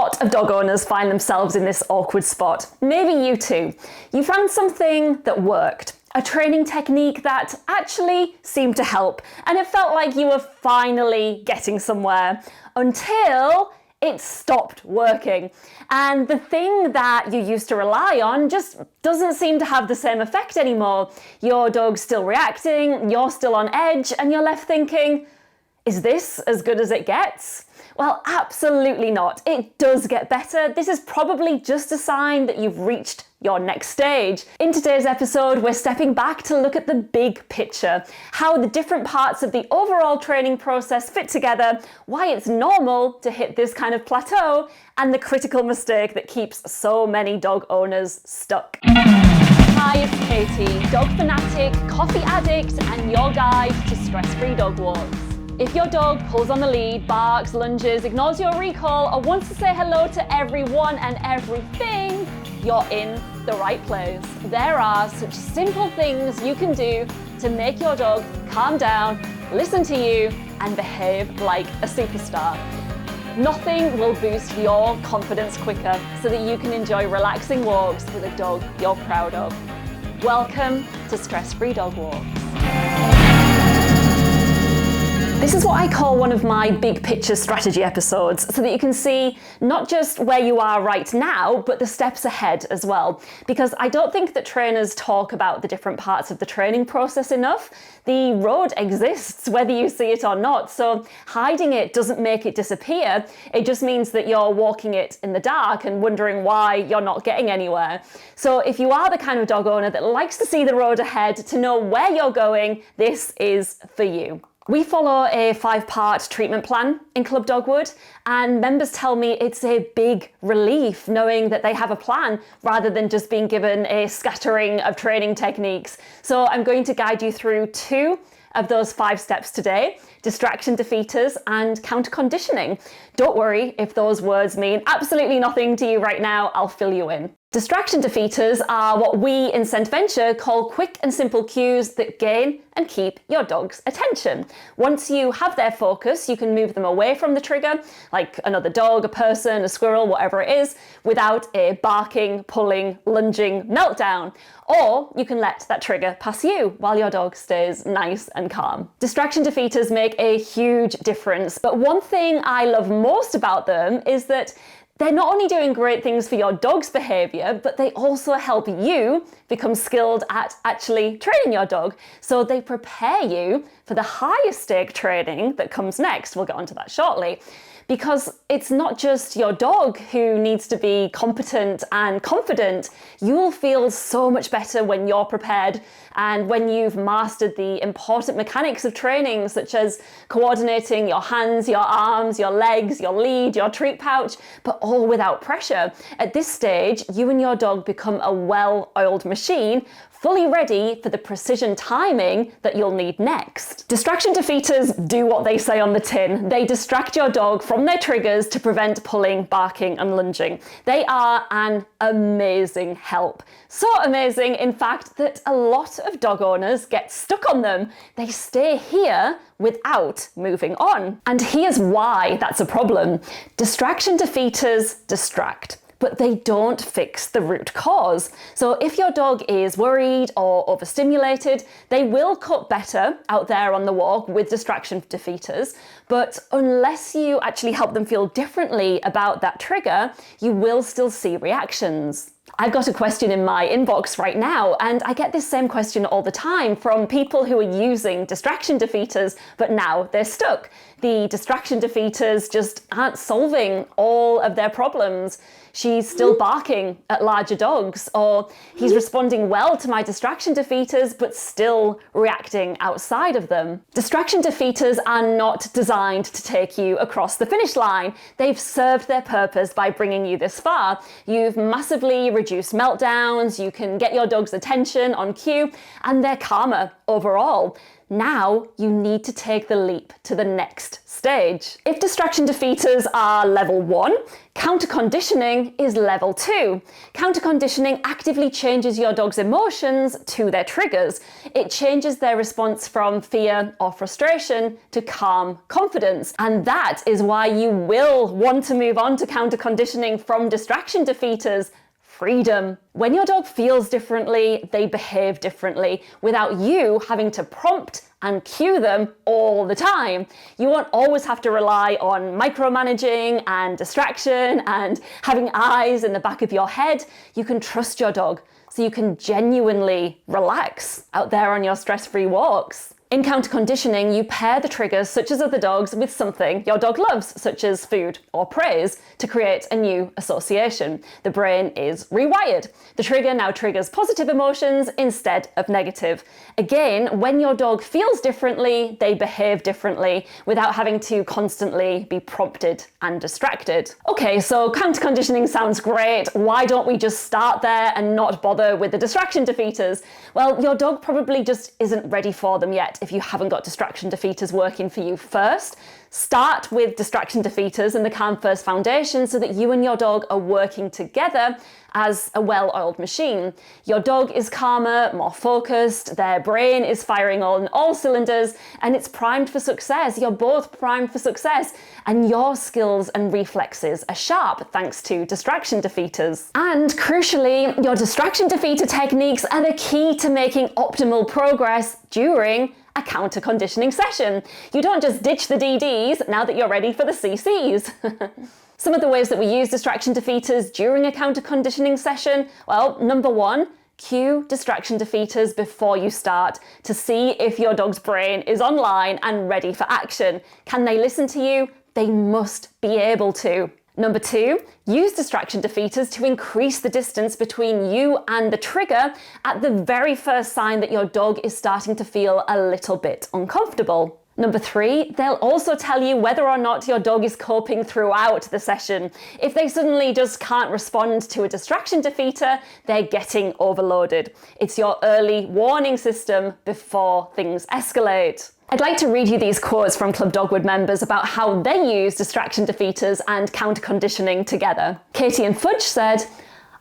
lot of dog owners find themselves in this awkward spot. Maybe you too. You found something that worked, a training technique that actually seemed to help, and it felt like you were finally getting somewhere until it stopped working. And the thing that you used to rely on just doesn't seem to have the same effect anymore. Your dog's still reacting, you're still on edge, and you're left thinking, is this as good as it gets? Well, absolutely not. It does get better. This is probably just a sign that you've reached your next stage. In today's episode, we're stepping back to look at the big picture, how the different parts of the overall training process fit together, why it's normal to hit this kind of plateau, and the critical mistake that keeps so many dog owners stuck. Hi, it's Katie, dog fanatic, coffee addict, and your guide to stress-free dog walks. If your dog pulls on the lead, barks, lunges, ignores your recall, or wants to say hello to everyone and everything, you're in the right place. There are such simple things you can do to make your dog calm down, listen to you, and behave like a superstar. Nothing will boost your confidence quicker so that you can enjoy relaxing walks with a dog you're proud of. Welcome to Stress-Free Dog Walks. This is what I call one of my big picture strategy episodes, so that you can see not just where you are right now, but the steps ahead as well. Because I don't think that trainers talk about the different parts of the training process enough. The road exists, whether you see it or not, so hiding it doesn't make it disappear. It just means that you're walking it in the dark and wondering why you're not getting anywhere. So if you are the kind of dog owner that likes to see the road ahead, to know where you're going, this is for you. We follow a 5-part treatment plan in Club Dogwood, and members tell me it's a big relief knowing that they have a plan rather than just being given a scattering of training techniques. So I'm going to guide you through 2 of those 5 steps today: distraction defeaters and counter conditioning. Don't worry if those words mean absolutely nothing to you right now, I'll fill you in. Distraction defeaters are what we in Scent Venture call quick and simple cues that gain and keep your dog's attention. Once you have their focus, you can move them away from the trigger, like another dog, a person, a squirrel, whatever it is, without a barking, pulling, lunging meltdown. Or you can let that trigger pass you while your dog stays nice and calm. Distraction defeaters make a huge difference, but one thing I love most about them is that they're not only doing great things for your dog's behavior, but they also help you become skilled at actually training your dog. So they prepare you for the higher stake training that comes next. We'll get onto that shortly. Because it's not just your dog who needs to be competent and confident. You'll feel so much better when you're prepared and when you've mastered the important mechanics of training, such as coordinating your hands, your arms, your legs, your lead, your treat pouch, but all without pressure. At this stage, you and your dog become a well-oiled machine, fully ready for the precision timing that you'll need next. Distraction defeaters do what they say on the tin. They distract your dog from their triggers to prevent pulling, barking, and lunging. They are an amazing help. So amazing, in fact, that a lot of dog owners get stuck on them. They stay here without moving on. And here's why that's a problem. Distraction defeaters distract, but they don't fix the root cause. So if your dog is worried or overstimulated, they will cope better out there on the walk with distraction defeaters. But unless you actually help them feel differently about that trigger, you will still see reactions. I've got a question in my inbox right now, and I get this same question all the time from people who are using distraction defeaters, but now they're stuck. The distraction defeaters just aren't solving all of their problems. She's still barking at larger dogs, or he's responding well to my distraction defeaters, but still reacting outside of them. Distraction defeaters are not designed to take you across the finish line. They've served their purpose by bringing you this far. You've massively reduced meltdowns, you can get your dog's attention on cue, and they're calmer overall. Now you need to take the leap to the next stage. If distraction defeaters are level 1, counter-conditioning is level 2. Counter-conditioning actively changes your dog's emotions to their triggers. It changes their response from fear or frustration to calm confidence. And that is why you will want to move on to counter-conditioning from distraction defeaters. Freedom. When your dog feels differently, they behave differently without you having to prompt and cue them all the time. You won't always have to rely on micromanaging and distraction and having eyes in the back of your head. You can trust your dog so you can genuinely relax out there on your stress-free walks. In counter-conditioning, you pair the triggers, such as other dogs, with something your dog loves, such as food or praise, to create a new association. The brain is rewired. The trigger now triggers positive emotions instead of negative. Again, when your dog feels differently, they behave differently without having to constantly be prompted and distracted. Okay, so counter-conditioning sounds great. Why don't we just start there and not bother with the distraction defeaters? Well, your dog probably just isn't ready for them yet if you haven't got distraction defeaters working for you first. Start with distraction defeaters and the Calm First Foundation so that you and your dog are working together as a well-oiled machine. Your dog is calmer, more focused, their brain is firing on all cylinders, and it's primed for success. You're both primed for success, and your skills and reflexes are sharp thanks to distraction defeaters. And crucially, your distraction defeater techniques are the key to making optimal progress during a counter-conditioning session. You don't just ditch the DDs now that you're ready for the CCs. Some of the ways that we use distraction defeaters during a counter-conditioning session, well, number 1, cue distraction defeaters before you start to see if your dog's brain is online and ready for action. Can they listen to you? They must be able to. Number 2, use distraction defeaters to increase the distance between you and the trigger at the very first sign that your dog is starting to feel a little bit uncomfortable. Number 3, they'll also tell you whether or not your dog is coping throughout the session. If they suddenly just can't respond to a distraction defeater, they're getting overloaded. It's your early warning system before things escalate. I'd like to read you these quotes from Club Dogwood members about how they use distraction defeaters and counter-conditioning together. Katie and Fudge said,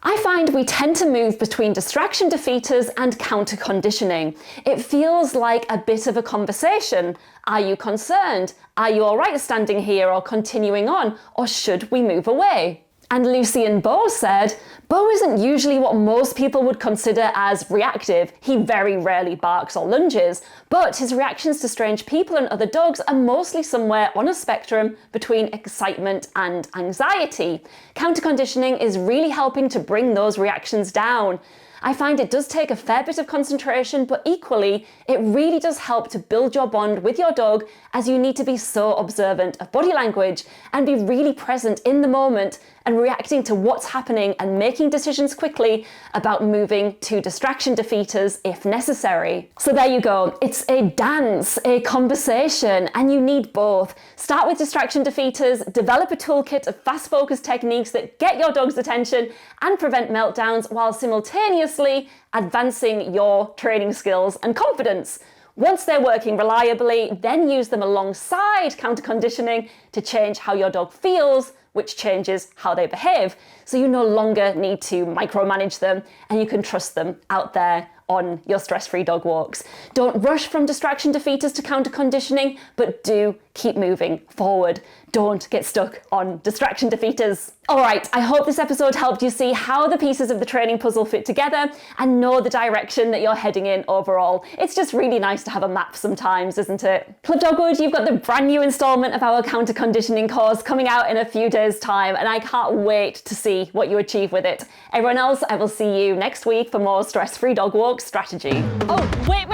"I find we tend to move between distraction defeaters and counter-conditioning. It feels like a bit of a conversation. Are you concerned? Are you all right standing here or continuing on? Or should we move away?" And Lucy and Bo said, "Bo isn't usually what most people would consider as reactive. He very rarely barks or lunges, but his reactions to strange people and other dogs are mostly somewhere on a spectrum between excitement and anxiety. Counter-conditioning is really helping to bring those reactions down. I find it does take a fair bit of concentration, but equally, it really does help to build your bond with your dog, as you need to be so observant of body language and be really present in the moment and reacting to what's happening and making decisions quickly about moving to distraction defeaters if necessary." So there you go. It's a dance, a conversation, and you need both. Start with distraction defeaters, develop a toolkit of fast focus techniques that get your dog's attention and prevent meltdowns while simultaneously advancing your training skills and confidence. Once they're working reliably, then use them alongside counter-conditioning to change how your dog feels, which changes how they behave. So you no longer need to micromanage them and you can trust them out there on your stress-free dog walks. Don't rush from distraction defeaters to counter-conditioning, but do keep moving forward. Don't get stuck on distraction defeaters. All right, I hope this episode helped you see how the pieces of the training puzzle fit together and know the direction that you're heading in overall. It's just really nice to have a map sometimes, isn't it? Club Dogwood, you've got the brand new installment of our counter-conditioning course coming out in a few days' time, and I can't wait to see what you achieve with it. Everyone else, I will see you next week for more stress-free dog walk strategy. Oh, wait.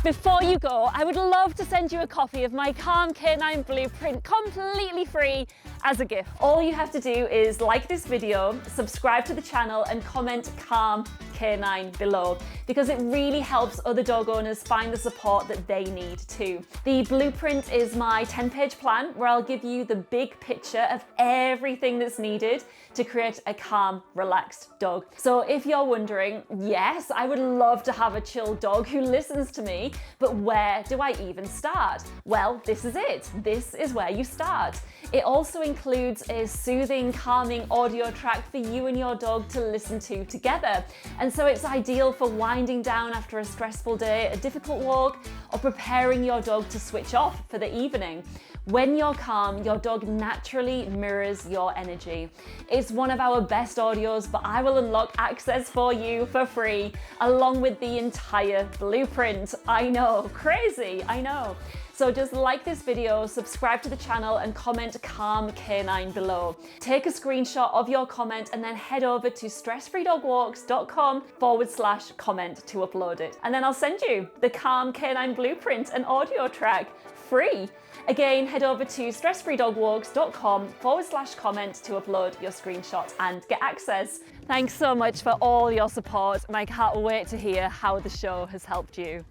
Before you go, I would love to send you a copy of my Calm K9 Canine Blueprint completely free as a gift. All you have to do is like this video, subscribe to the channel, and comment Calm Canine below, because it really helps other dog owners find the support that they need too. The blueprint is my 10-page plan where I'll give you the big picture of everything that's needed to create a calm, relaxed dog. So if you're wondering, yes, I would love to have a chill dog who listens to me, but where do I even start? Well, this is it. This is where you start. It also includes a soothing, calming audio track for you and your dog to listen to together. And so it's ideal for winding down after a stressful day, a difficult walk, or preparing your dog to switch off for the evening. When you're calm, your dog naturally mirrors your energy. It's one of our best audios, but I will unlock access for you for free, along with the entire blueprint. I know, crazy, I know. So just like this video, subscribe to the channel, and comment Calm Canine below. Take a screenshot of your comment and then head over to stressfreedogwalks.com/comment to upload it. And then I'll send you the Calm Canine Blueprint and audio track free. Again, head over to stressfreedogwalks.com/comment to upload your screenshot and get access. Thanks so much for all your support, and I can't wait to hear how the show has helped you.